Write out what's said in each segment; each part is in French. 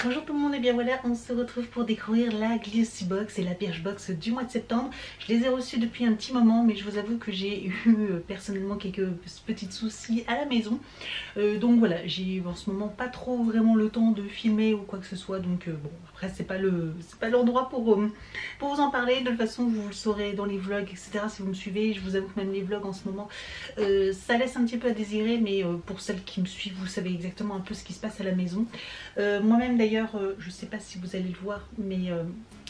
Bonjour tout le monde et bien voilà, on se retrouve pour découvrir la Glossybox et la Birchbox du mois de septembre. Je les ai reçus depuis un petit moment mais je vous avoue que j'ai eu personnellement quelques petits soucis à la maison. Donc voilà, j'ai en ce moment pas trop vraiment le temps de filmer ou quoi que ce soit. Donc bon, après c'est pas l'endroit pour vous en parler. De toute façon vous le saurez dans les vlogs etc. si vous me suivez. Je vous avoue que même les vlogs en ce moment ça laisse un petit peu à désirer. Mais pour celles qui me suivent vous savez exactement un peu ce qui se passe à la maison. Moi-même d'ailleurs je sais pas si vous allez le voir mais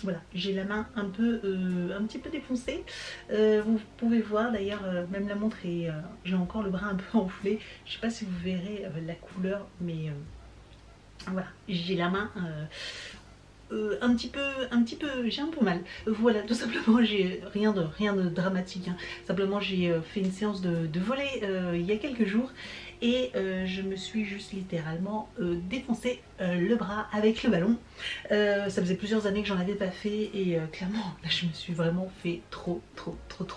voilà, j'ai la main un petit peu défoncée. Vous pouvez voir d'ailleurs même la montre et j'ai encore le bras un peu enflé. Je sais pas si vous verrez la couleur mais voilà, j'ai la main un petit peu, j'ai un peu mal. Voilà, tout simplement, j'ai rien de dramatique. Hein. Simplement, j'ai fait une séance de volley il y a quelques jours et je me suis juste littéralement défoncé le bras avec le ballon. Ça faisait plusieurs années que j'en avais pas fait et clairement, là, je me suis vraiment fait trop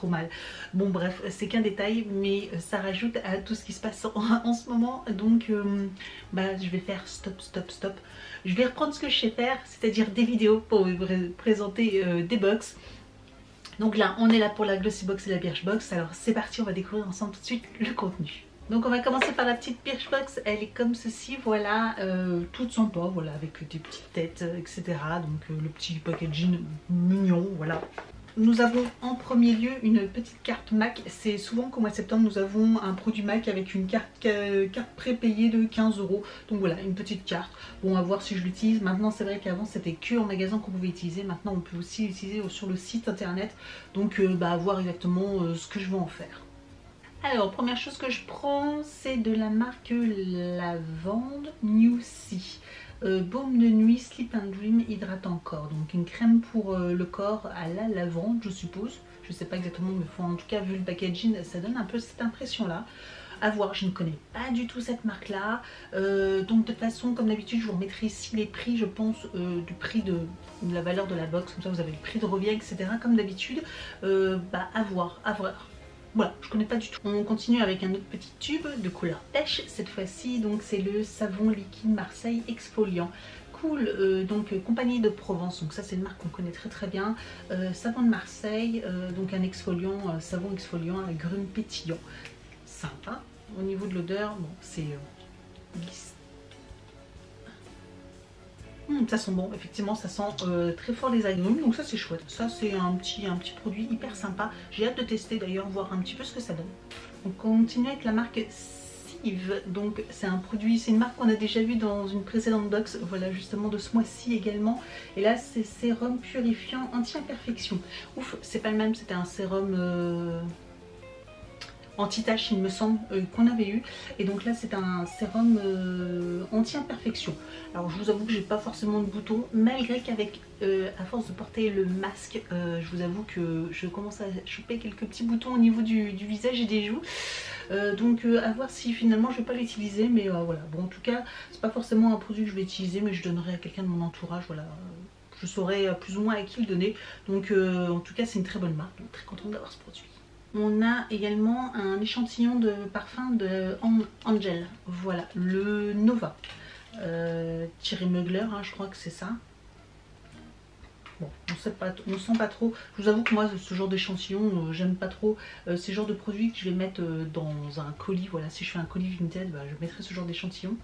mal. Bon, bref, c'est qu'un détail, mais ça rajoute à tout ce qui se passe en ce moment. Donc, bah, je vais faire stop. Je vais reprendre ce que je sais faire, c'est-à-dire des vidéos pour vous présenter des box. Donc là, on est là pour la Glossybox et la Birchbox. Alors c'est parti, on va découvrir ensemble tout de suite le contenu. Donc on va commencer par la petite Birchbox. Elle est comme ceci, voilà, toute sympa, voilà, avec des petites têtes, etc. Donc le petit packaging mignon, voilà. Nous avons en premier lieu une petite carte MAC. C'est souvent qu'au mois de septembre nous avons un produit MAC avec une carte prépayée de 15 €. Donc voilà, une petite carte. Bon, à voir si je l'utilise. Maintenant c'est vrai qu'avant c'était que en magasin qu'on pouvait utiliser. Maintenant on peut aussi l'utiliser sur le site internet. Donc bah, à voir exactement ce que je vais en faire. Alors, première chose que je prends, c'est de la marque Lavande New Sea. Baume de nuit Sleep and Dream hydratant corps. Donc une crème pour le corps à la lavande, je suppose. Je sais pas exactement, mais en tout cas, vu le packaging, ça donne un peu cette impression-là. À voir, je ne connais pas du tout cette marque-là. Donc de toute façon, comme d'habitude, je vous remettrai ici les prix, je pense, du prix de la valeur de la box. Comme ça, vous avez le prix de revient, etc. Comme d'habitude. Bah, à voir. Voilà, je connais pas du tout. On continue avec un autre petit tube de couleur pêche cette fois-ci. Donc c'est le savon liquide Marseille exfoliant. Cool, donc compagnie de Provence. Donc ça c'est une marque qu'on connaît très bien. Savon de Marseille, donc un exfoliant, savon exfoliant avec grume pétillant. Sympa. Au niveau de l'odeur, bon c'est glisse. Ça sent bon, effectivement ça sent très fort les agrumes, donc ça c'est chouette. Ça c'est un petit produit hyper sympa. J'ai hâte de tester d'ailleurs, voir un petit peu ce que ça donne. On continue avec la marque Sieve. Donc c'est un produit, c'est une marque qu'on a déjà vu dans une précédente box, voilà justement de ce mois-ci également. Et là c'est sérum purifiant anti-imperfection. Ouf, c'est pas le même, c'était un sérum anti-tache il me semble qu'on avait eu, et donc là c'est un sérum anti-imperfection. Alors je vous avoue que j'ai pas forcément de boutons, malgré qu'avec à force de porter le masque je vous avoue que je commence à choper quelques petits boutons au niveau du visage et des joues. Donc à voir si finalement je vais pas l'utiliser, mais voilà. Bon, en tout cas c'est pas forcément un produit que je vais utiliser, mais je donnerai à quelqu'un de mon entourage, voilà. Je saurai plus ou moins à qui le donner, donc en tout cas c'est une très bonne marque, donc très contente d'avoir ce produit. On a également un échantillon de parfum de Angel, voilà, le Nova. Thierry Mugler, hein, je crois que c'est ça. Bon, on sent pas trop. Je vous avoue que moi, ce genre d'échantillon, j'aime pas trop. C'est le genre de produit que je vais mettre dans un colis. Voilà, si je fais un colis Vinted, bah, je mettrai ce genre d'échantillon.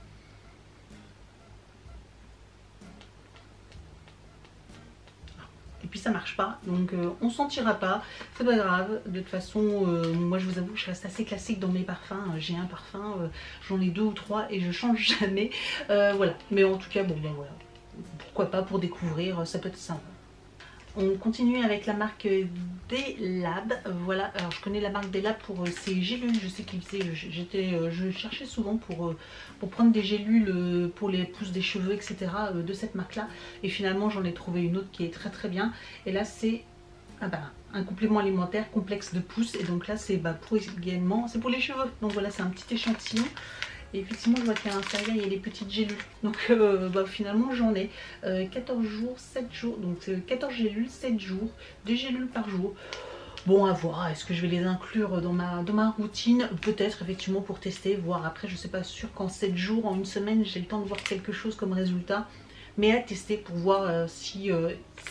Et puis ça marche pas, donc on sentira pas, c'est pas grave. De toute façon moi je vous avoue que je reste assez classique dans mes parfums. J'ai un parfum, j'en ai 2 ou 3 et je change jamais. Voilà, mais en tout cas bon ben voilà, pourquoi pas, pour découvrir, ça peut être sympa. On continue avec la marque Delab. Voilà, alors je connais la marque Delab pour ses gélules. Je sais qu'ils faisaient, je cherchais souvent pour prendre des gélules pour les pousses des cheveux, etc. De cette marque là. Et finalement j'en ai trouvé une autre qui est très bien. Et là c'est un complément alimentaire complexe de pousse. Et donc là c'est également, c'est pour les cheveux. Donc voilà, c'est un petit échantillon. Et effectivement je vois qu'à l'intérieur il y a des petites gélules. Donc finalement j'en ai 14 jours, 7 jours. Donc c'est 14 gélules, 7 jours, 2 gélules par jour. Bon, à voir, est-ce que je vais les inclure dans ma routine? Peut-être effectivement pour tester, voir après. Je ne sais pas sûr qu'en 7 jours, en une semaine, j'ai le temps de voir quelque chose comme résultat. mais à tester pour voir si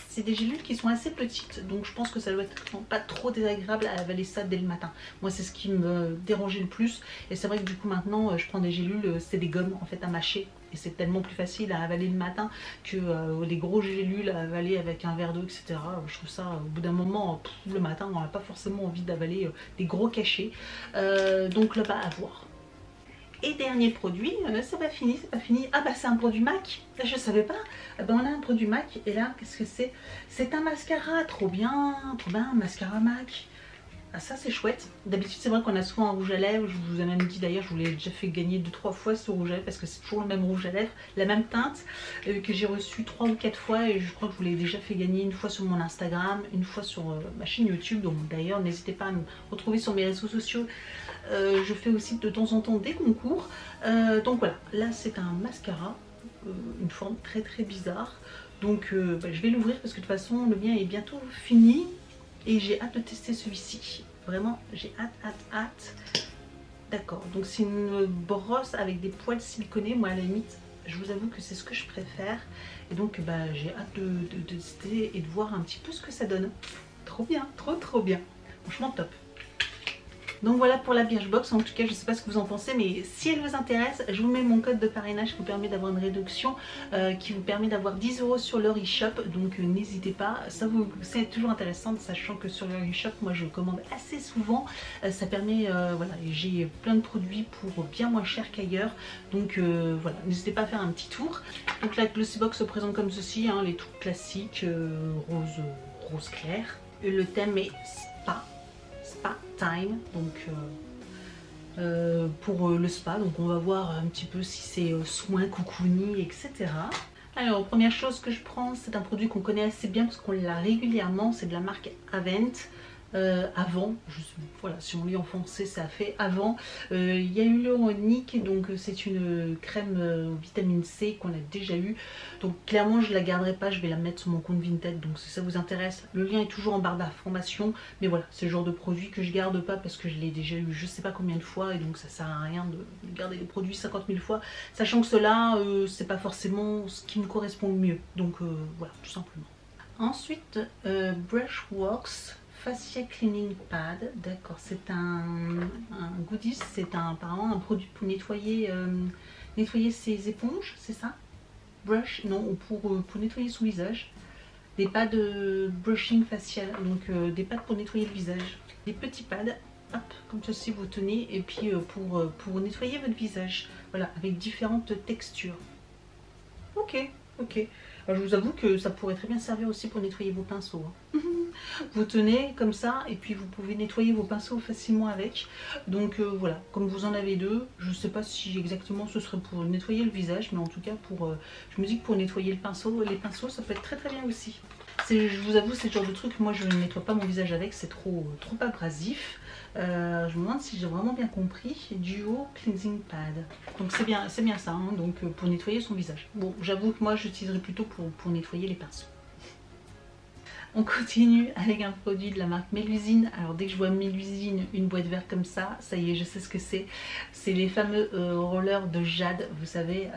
c'est des gélules qui sont assez petites, donc je pense que ça doit être pas trop désagréable à avaler ça dès le matin. Moi c'est ce qui me dérangeait le plus, et c'est vrai que du coup maintenant je prends des gélules, c'est des gommes en fait à mâcher, et c'est tellement plus facile à avaler le matin que les gros gélules à avaler avec un verre d'eau, etc. Je trouve ça au bout d'un moment, le matin on n'a pas forcément envie d'avaler des gros cachets, donc là-bas à voir. Et dernier produit, c'est pas fini, c'est pas fini. Ah bah c'est un produit MAC, je savais pas. On a un produit MAC et là qu'est-ce que c'est? C'est un mascara, trop bien, un mascara MAC. Ah ça c'est chouette. D'habitude c'est vrai qu'on a souvent un rouge à lèvres, je vous ai même dit d'ailleurs, je vous l'ai déjà fait gagner 2-3 fois ce rouge à lèvres parce que c'est toujours le même rouge à lèvres, la même teinte que j'ai reçu 3 ou 4 fois, et je crois que je vous l'ai déjà fait gagner une fois sur mon Instagram, une fois sur ma chaîne YouTube, donc d'ailleurs n'hésitez pas à me retrouver sur mes réseaux sociaux. Je fais aussi de temps en temps des concours, donc voilà, là c'est un mascara, une forme très très bizarre, donc je vais l'ouvrir parce que de toute façon le mien est bientôt fini et j'ai hâte de tester celui-ci, vraiment j'ai hâte. D'accord, donc c'est une brosse avec des poils siliconés, moi à la limite je vous avoue que c'est ce que je préfère, et donc j'ai hâte de tester et de voir un petit peu ce que ça donne. Trop bien, trop bien, franchement top. Donc voilà pour la Birchbox, en tout cas je ne sais pas ce que vous en pensez, mais si elle vous intéresse, je vous mets mon code de parrainage qui vous permet d'avoir une réduction, qui vous permet d'avoir 10 € sur leur e-shop, donc n'hésitez pas, c'est toujours intéressant, sachant que sur leur e-shop, moi je commande assez souvent, ça permet, voilà, j'ai plein de produits pour bien moins cher qu'ailleurs, donc voilà, n'hésitez pas à faire un petit tour. Donc la Glossybox se présente comme ceci, hein, les trucs classiques, rose clair, le thème est spa time, donc pour le spa, donc on va voir un petit peu si c'est soin, cocooning, etc. Alors première chose que je prends, c'est un produit qu'on connaît assez bien parce qu'on l'a régulièrement, c'est de la marque Avent. Avant, voilà, si on lit en français ça fait avant, hyaluronique, donc c'est une crème vitamine C qu'on a déjà eu, donc clairement je la garderai pas, je vais la mettre sur mon compte Vinted, donc si ça vous intéresse, le lien est toujours en barre d'information, mais voilà, c'est le genre de produit que je garde pas parce que je l'ai déjà eu je sais pas combien de fois, et donc ça sert à rien de garder les produits 50 000 fois, sachant que cela c'est pas forcément ce qui me correspond le mieux, donc voilà, tout simplement. Ensuite, Brushworks Facial Cleaning Pad, d'accord, c'est un goodies, c'est apparemment un produit pour nettoyer, nettoyer ses éponges, c'est ça? Brush, non, pour nettoyer son visage. Des pads de brushing facial, donc des pads pour nettoyer le visage. Des petits pads, hop, comme ceci vous tenez, et puis pour nettoyer votre visage, voilà, avec différentes textures. Ok. Alors, je vous avoue que ça pourrait très bien servir aussi pour nettoyer vos pinceaux. Hein. Vous tenez comme ça et puis vous pouvez nettoyer vos pinceaux facilement avec. Donc voilà, comme vous en avez deux, je ne sais pas si exactement ce serait pour nettoyer le visage, mais en tout cas je me dis que pour nettoyer les pinceaux ça peut être très bien aussi. Je vous avoue, c'est le genre de truc, moi je ne nettoie pas mon visage avec, c'est trop abrasif. Je me demande si j'ai vraiment bien compris. Duo Cleansing Pad. Donc c'est bien ça, hein, donc pour nettoyer son visage. Bon, j'avoue que moi j'utiliserai plutôt pour nettoyer les pinceaux. On continue avec un produit de la marque Mélusine. Alors dès que je vois Mélusine, une boîte verte comme ça y est, je sais ce que c'est. C'est les fameux rollers de jade, vous savez,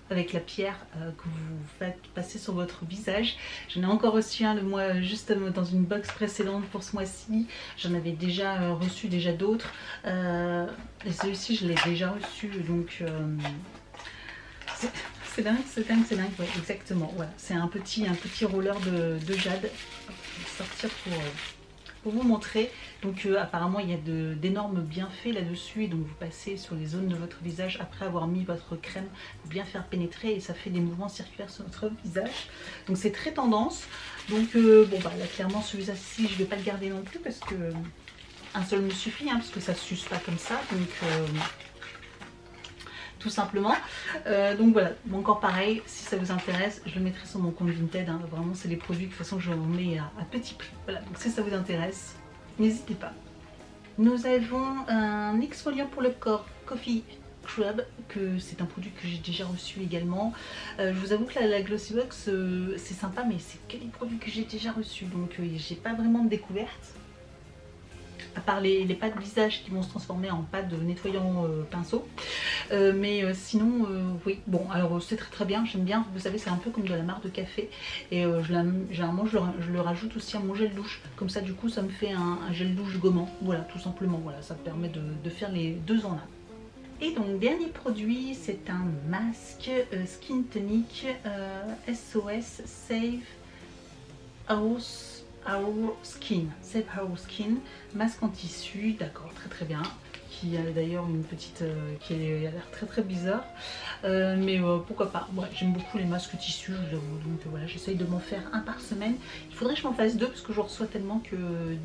avec la pierre que vous faites passer sur votre visage. J'en ai encore reçu un le mois, juste dans une box précédente pour ce mois-ci. J'en avais déjà reçu d'autres. Et celui-ci je l'ai déjà reçu, donc... c'est dingue, ouais, exactement. Voilà, c'est un petit roller de jade. Je vais sortir pour vous montrer. Donc apparemment il y a d'énormes bienfaits là-dessus, et donc vous passez sur les zones de votre visage après avoir mis votre crème pour bien faire pénétrer, et ça fait des mouvements circulaires sur votre visage. Donc c'est très tendance. Donc bon bah là clairement celui-ci je vais pas le garder non plus parce que un seul me suffit, hein, parce que ça se suce pas comme ça. Donc tout simplement. Donc voilà, encore pareil, si ça vous intéresse, je le mettrai sur mon compte Vinted, hein. Vraiment c'est les produits de toute façon je vous mets à petit prix. Voilà, donc si ça vous intéresse, n'hésitez pas. Nous avons un exfoliant pour le corps, Coffee Scrub, que c'est un produit que j'ai déjà reçu également. Je vous avoue que la Glossybox c'est sympa, mais c'est que les produits que j'ai déjà reçus, donc j'ai pas vraiment de découverte. à part les pâtes visage qui vont se transformer en pâte nettoyant pinceau. Mais sinon, oui, bon, alors c'est très bien, j'aime bien, vous savez, c'est un peu comme de la marque de café. Et généralement, je le rajoute aussi à mon gel douche. Comme ça, du coup, ça me fait un gel douche gommant. Voilà, tout simplement, voilà, ça me permet de faire les deux en un. Et donc dernier produit, c'est un masque Skin Tonic SOS Save Our Skin. Save Our Skin, masque en tissu, d'accord, très bien. Qui a d'ailleurs une petite qui a l'air très bizarre, mais pourquoi pas. Ouais, j'aime beaucoup les masques tissus, je vous avoue, donc voilà, j'essaye de m'en faire un par semaine. Il faudrait que je m'en fasse deux parce que je reçois tellement que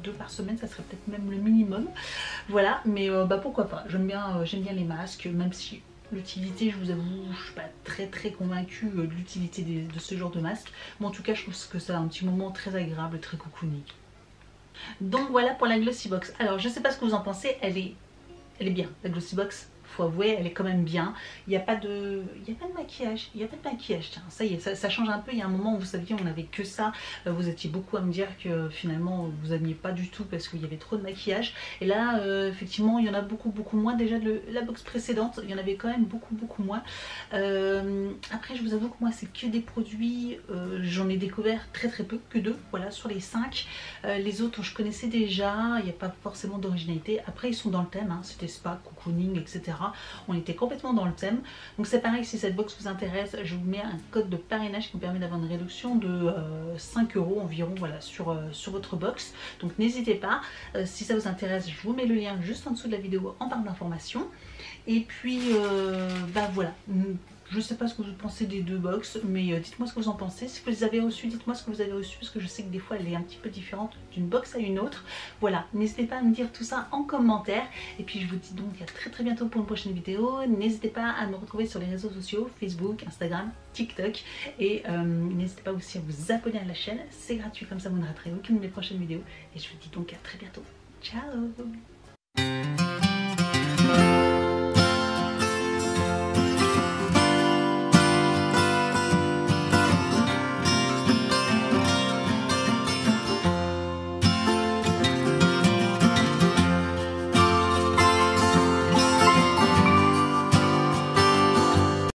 2 par semaine ça serait peut-être même le minimum. Voilà, mais bah pourquoi pas. J'aime bien les masques, même si l'utilité, je vous avoue, je suis pas très convaincue de l'utilité de ce genre de masque, mais en tout cas je trouve que ça a un petit moment très agréable, très cocooning. Donc voilà pour la Glossybox. Alors je sais pas ce que vous en pensez, elle est bien, la Glossybox, faut avouer, elle est quand même bien. Il n'y a pas de maquillage, tiens, ça y est, ça change un peu. Il y a un moment où vous saviez on n'avait que ça, vous étiez beaucoup à me dire que finalement vous n'aimiez pas du tout parce qu'il y avait trop de maquillage. Et là effectivement il y en a beaucoup moins. Déjà de la box précédente il y en avait quand même beaucoup moins. Après je vous avoue que moi c'est que des produits, j'en ai découvert très peu, que 2, voilà, sur les 5. Les autres je connaissais déjà, il n'y a pas forcément d'originalité. Après ils sont dans le thème, hein, c'était spa, cocooning, etc. On était complètement dans le thème. Donc c'est pareil, si cette box vous intéresse, je vous mets un code de parrainage qui me permet d'avoir une réduction de 5 € environ, voilà, sur votre box. Donc n'hésitez pas, si ça vous intéresse, je vous mets le lien juste en dessous de la vidéo en barre d'informations. Et puis bah voilà. Je ne sais pas ce que vous pensez des 2 box, mais dites-moi ce que vous en pensez. Si vous les avez reçues, dites-moi ce que vous avez reçu, parce que je sais que des fois elle est un petit peu différente d'une box à une autre. Voilà, n'hésitez pas à me dire tout ça en commentaire. Et puis je vous dis donc à très bientôt pour une prochaine vidéo. N'hésitez pas à me retrouver sur les réseaux sociaux, Facebook, Instagram, TikTok. Et n'hésitez pas aussi à vous abonner à la chaîne, c'est gratuit, comme ça vous ne raterez aucune de mes prochaines vidéos. Et je vous dis donc à très bientôt. Ciao!